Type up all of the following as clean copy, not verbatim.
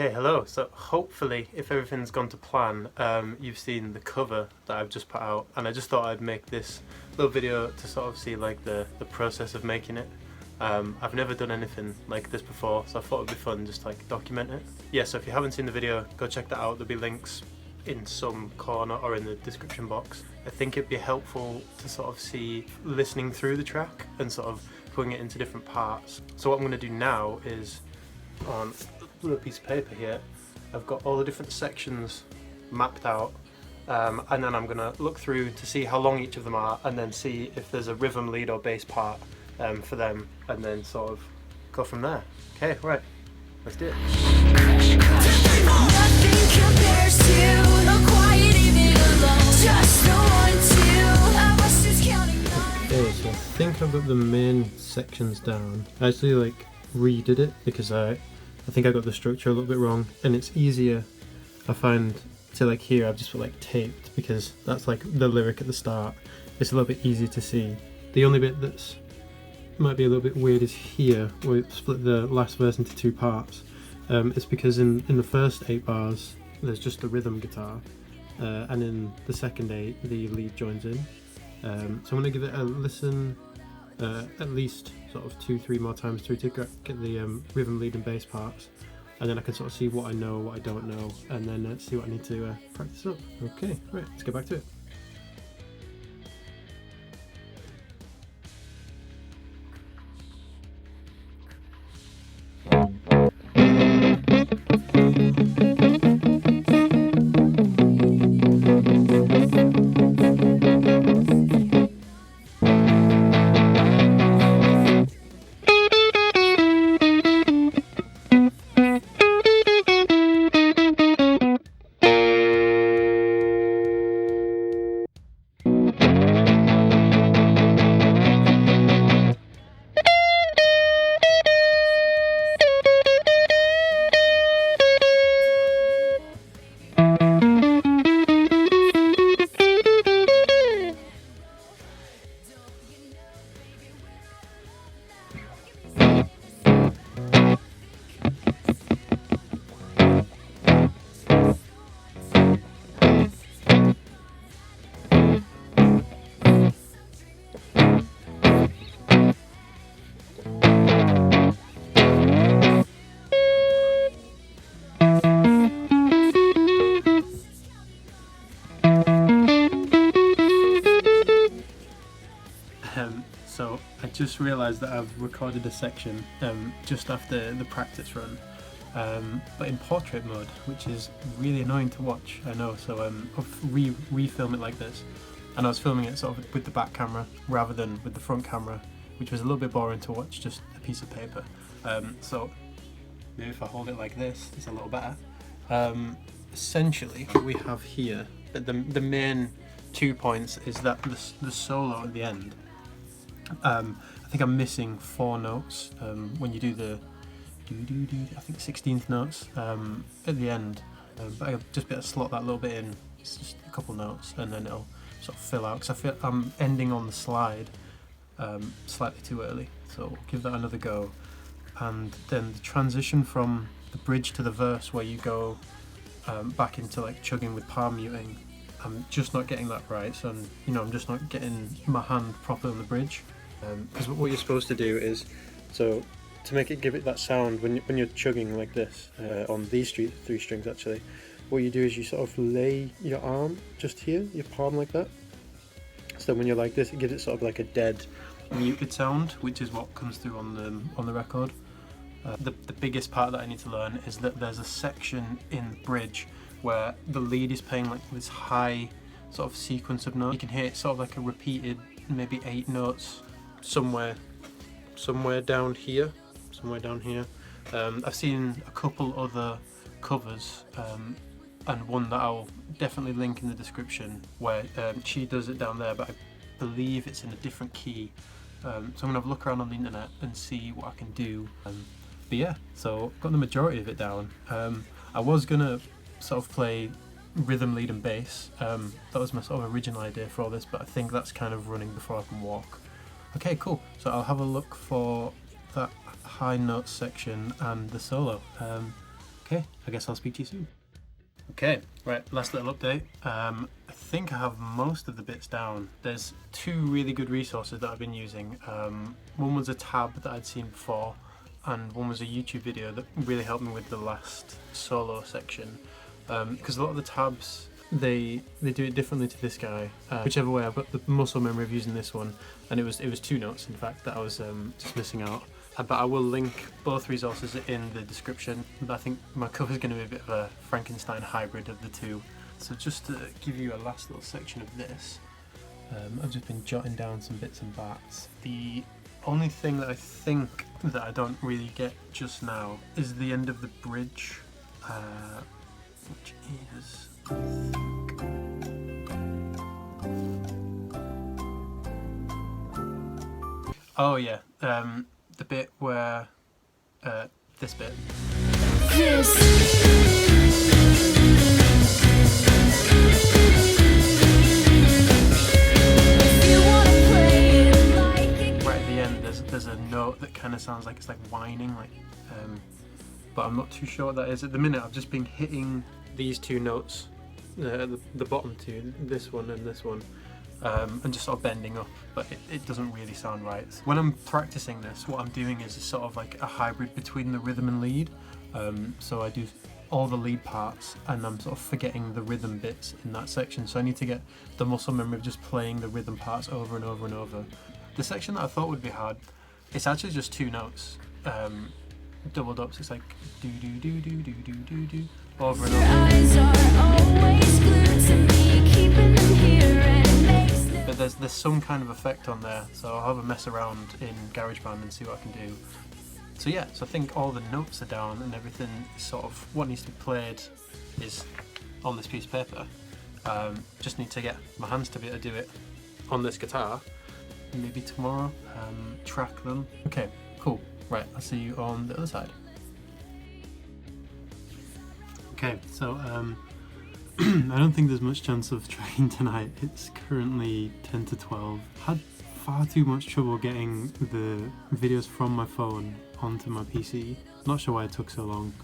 Okay, hello. So hopefully, if everything's gone to plan, you've seen the cover that I've just put out, and I just thought I'd make this little video to sort of see like the process of making it. I've never done anything like this before, so I thought it'd be fun just like document it. Yeah, so if you haven't seen the video, go check that out. There'll be links in some corner or in the description box. I think it'd be helpful to sort of see listening through the track and sort of putting it into different parts. So what I'm going to do now is, on a little piece of paper here, I've got all the different sections mapped out, and then I'm going to look through to see how long each of them are, and then see if there's a rhythm, lead or bass part for them, and then sort of go from there. Okay, right, let's do it. Okay, so I think I've got the main sections down. I actually like redid it because I think I got the structure a little bit wrong, and it's easier, I find, to like here I've just put like taped because that's like the lyric at the start. It's a little bit easier to see. The only bit that's might be a little bit weird is here where it split the last verse into two parts. It's because in the first 8 bars there's just the rhythm guitar, and in the second 8 the lead joins in. So I'm going to give it a listen at least sort of 2-3 more times through to get the rhythm, lead and bass parts, and then I can sort of see what I know, what I don't know, and then see what I need to practice up. Okay, right, let's get back to it. So I just realised that I've recorded a section just after the practice run, but in portrait mode, which is really annoying to watch, I know, so I'll refilm it like this. And I was filming it sort of with the back camera rather than with the front camera, which was a little bit boring to watch, just a piece of paper. So maybe if I hold it like this, it's a little better. Essentially, what we have here, the main 2 points is that the solo at the end. I think I'm missing 4 notes when you do the I think 16th notes at the end, but I'll just be able to slot that little bit in. It's just a couple notes, and then it'll sort of fill out, because I feel I'm ending on the slide slightly too early, so we'll give that another go. And then the transition from the bridge to the verse, where you go back into like chugging with palm muting, I'm just not getting that right, so I'm just not getting my hand properly on the bridge. Because what you're supposed to do is, so to make it give it that sound when you're chugging like this on these 3 strings actually, what you do is you sort of lay your arm just here, your palm like that. So when you're like this, it gives it sort of like a dead, muted sound, which is what comes through on the record. The biggest part that I need to learn is that there's a section in the bridge where the lead is playing like this high sort of sequence of notes. You can hear it sort of like a repeated maybe 8 notes somewhere down here. I've seen a couple other covers, and one that I'll definitely link in the description, where she does it down there, but I believe it's in a different key. So I'm gonna have a look around on the internet and see what I can do. But yeah, so I've got the majority of it down. I was gonna sort of play rhythm, lead and bass. That was my sort of original idea for all this, but I think that's kind of running before I can walk. Okay, cool. So I'll have a look for that high note section and the solo. Okay, I guess I'll speak to you soon. Okay, right, last little update. I think I have most of the bits down. There's two really good resources that I've been using. One was a tab that I'd seen before, and one was a YouTube video that really helped me with the last solo section. Because a lot of the tabs, they do it differently to this guy. Whichever way, I've got the muscle memory of using this one, and it was 2 notes in fact that I was just missing out. But I will link both resources in the description. But I think my cover is going to be a bit of a Frankenstein hybrid of the two. So just to give you a last little section of this, I've just been jotting down some bits and bats. The only thing that I think that I don't really get just now is the end of the bridge, which is, I think, oh yeah, the bit where, this bit. Right at the end, there's a note that kind of sounds like it's like whining, like, but I'm not too sure what that is. At the minute, I've just been hitting these 2 notes, the bottom 2, this one and this one. And just sort of bending up, but it doesn't really sound right. When I'm practicing this, what I'm doing is sort of like a hybrid between the rhythm and lead. So I do all the lead parts and I'm sort of forgetting the rhythm bits in that section. So I need to get the muscle memory of just playing the rhythm parts over and over and over. The section that I thought would be hard, it's actually just 2 notes, doubled up. So it's like do do do do do do do do over and over. Your eyes are always glued to me, keeping them here and but there's some kind of effect on there, so I'll have a mess around in GarageBand and see what I can do. So yeah, so I think all the notes are down and everything is sort of what needs to be played is on this piece of paper. Just need to get my hands to be able to do it on this guitar. Maybe tomorrow, track them. Okay, cool. Right, I'll see you on the other side. Okay, so I don't think there's much chance of trying tonight. It's currently 10 to 12. Had far too much trouble getting the videos from my phone onto my PC. Not sure why it took so long.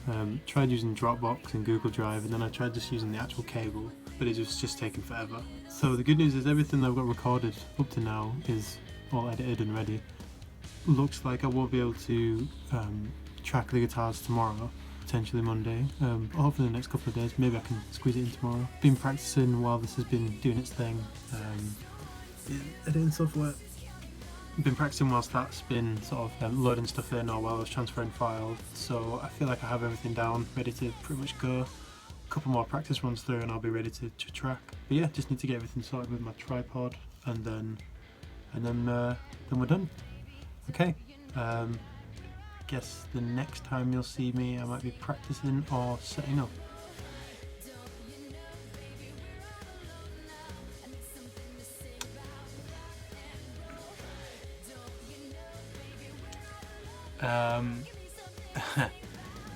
Tried using Dropbox and Google Drive, and then I tried just using the actual cable, but it was just taking forever. So the good news is everything that I've got recorded up to now is all edited and ready. Looks like I will be able to track the guitars tomorrow. Potentially Monday, but hopefully the next couple of days, maybe I can squeeze it in tomorrow. Been practicing while this has been doing its thing, editing software. Been practicing whilst that's been sort of loading stuff in or while I was transferring files, so I feel like I have everything down, ready to pretty much go. A couple more practice runs through and I'll be ready to track. But yeah, just need to get everything sorted with my tripod and then we're done. Okay. Guess the next time you'll see me I might be practicing or setting up.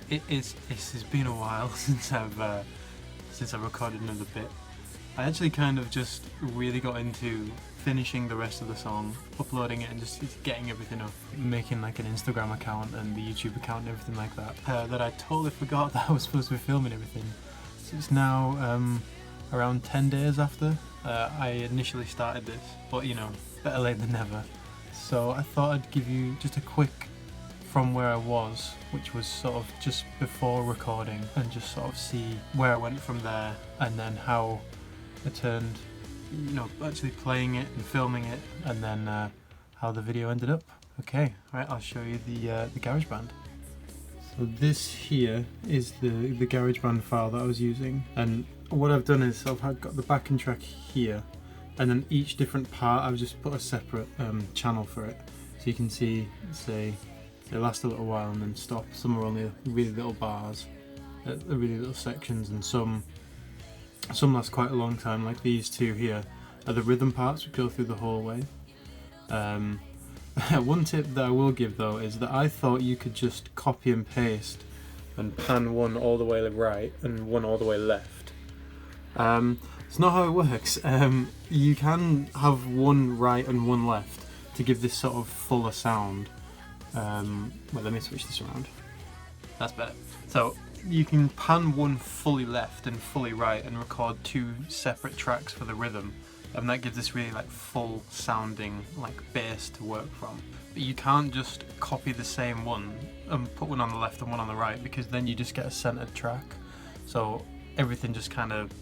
It has been a while since I've recorded another bit. I actually kind of just really got into finishing the rest of the song, uploading it and just getting everything up, making like an Instagram account and the YouTube account and everything like that, that I totally forgot that I was supposed to be filming everything. So it's now around 10 days after I initially started this, but you know, better late than never. So I thought I'd give you just a quick from where I was, which was sort of just before recording, and just sort of see where I went from there and then how I turned, you know, actually playing it and filming it, and then how the video ended up. Okay, right, I'll show you the GarageBand. So this here is the GarageBand file that I was using, and what I've done is I've got the backing track here, and then each different part I've just put a separate channel for it, so you can see, say, they last a little while and then stop. Some are only really little bars, really little sections, and some last quite a long time, like these two here are the rhythm parts which go through the whole way. One tip that I will give though is that I thought you could just copy and paste and pan one all the way right and one all the way left. It's not how it works. You can have one right and one left to give this sort of fuller sound. Well, let me switch this around. That's better. So you can pan one fully left and fully right and record 2 separate tracks for the rhythm, and that gives this really like full sounding like bass to work from. But you can't just copy the same one and put one on the left and one on the right, because then you just get a centered track, so everything just kind of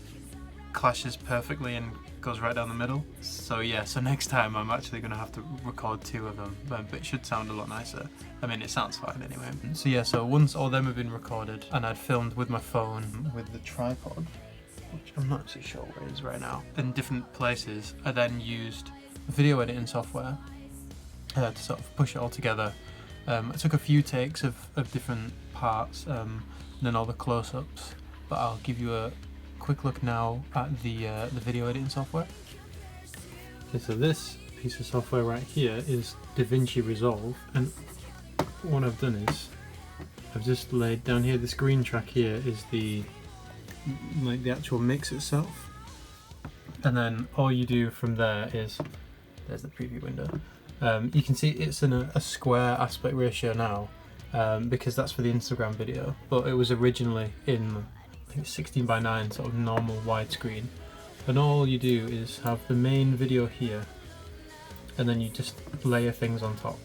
clashes perfectly and goes right down the middle. So yeah, so next time I'm actually going to have to record 2 of them, but it should sound a lot nicer. I mean, it sounds fine anyway. So yeah, so once all them have been recorded and I'd filmed with my phone with the tripod, which I'm not actually sure where it is right now, in different places, I then used video editing software to sort of push it all together. I took a few takes of different parts, and then all the close-ups, but I'll give you a quick look now at the video editing software. Okay, so this piece of software right here is DaVinci Resolve, and what I've done is I've just laid down here, this green track here is the actual mix itself, and then all you do from there is, there's the preview window. You can see it's in a square aspect ratio now, because that's for the Instagram video, but it was originally in, I think, 16:9 sort of normal widescreen. And all you do is have the main video here, and then you just layer things on top.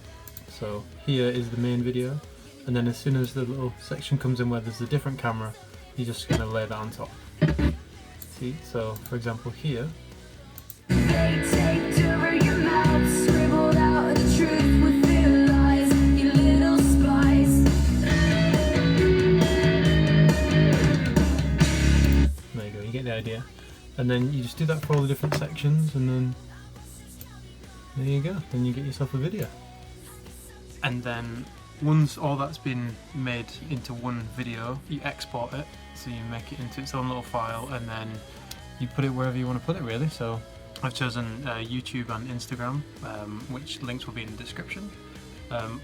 So here is the main video, and then as soon as the little section comes in where there's a different camera, you're just going to lay that on top. See, so for example here, they taped over your mouth, scribbled out the truth with their lies, you little spies. There you go, you get the idea. And then you just do that for all the different sections, and then there you go, then you get yourself a video. And then once all that's been made into one video, you export it, so you make it into its own little file, and then you put it wherever you want to put it, really. So I've chosen YouTube and Instagram, which links will be in the description,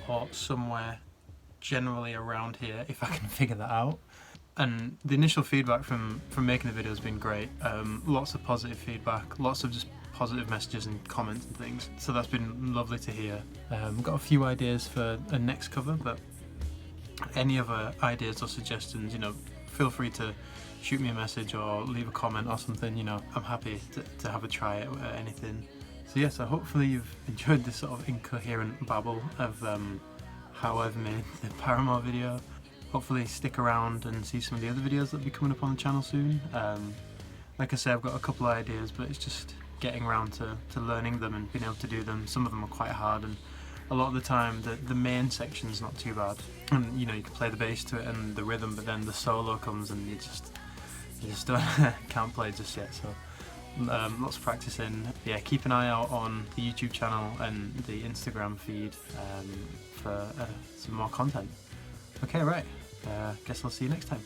or somewhere generally around here if I can figure that out. And the initial feedback from making the video has been great. Lots of positive feedback, lots of just positive messages and comments and things, so that's been lovely to hear. Got a few ideas for a next cover, but any other ideas or suggestions, you know, feel free to shoot me a message or leave a comment or something. You know, I'm happy to have a try at anything. So yeah, so hopefully you've enjoyed this sort of incoherent babble of how I've made the Paramore video. Hopefully stick around and see some of the other videos that'll be coming up on the channel soon. Like I say, I've got a couple of ideas, but it's just getting around to learning them and being able to do them. Some of them are quite hard, and a lot of the time the main section's not too bad. And you know, you can play the bass to it and the rhythm, but then the solo comes and you just can't play just yet. So lots of practicing. Yeah, keep an eye out on the YouTube channel and the Instagram feed for some more content. Okay, right. Guess I'll see you next time.